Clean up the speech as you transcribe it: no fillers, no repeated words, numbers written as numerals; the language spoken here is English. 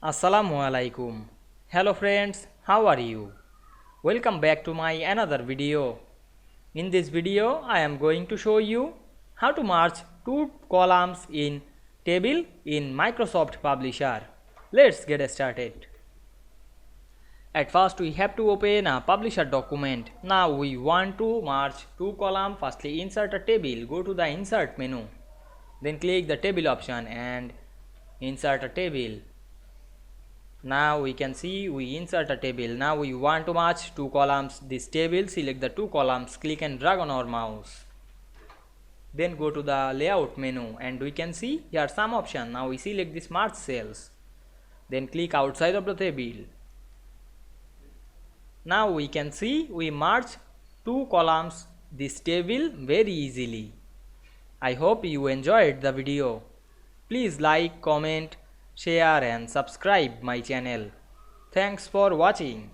Assalamu Walaikum. Hello friends, how are you? Welcome back to my another video. In this video, I am going to show you how to merge two columns in table in Microsoft Publisher. Let's get started. At first, we have to open a Publisher document. Now we want to merge two columns. Firstly, insert a table. Go to the Insert menu. Then click the Table option and insert a table. Now we can see we insert a table. Now we want to match two columns. This table, select the two columns, click and drag on our mouse. Then go to the layout menu and we can see here some option. Now we select this merge cells. Then click outside of the table. Now we can see we merge two columns this table very easily. I hope you enjoyed the video. Please like, comment, share and subscribe my channel. Thanks for watching.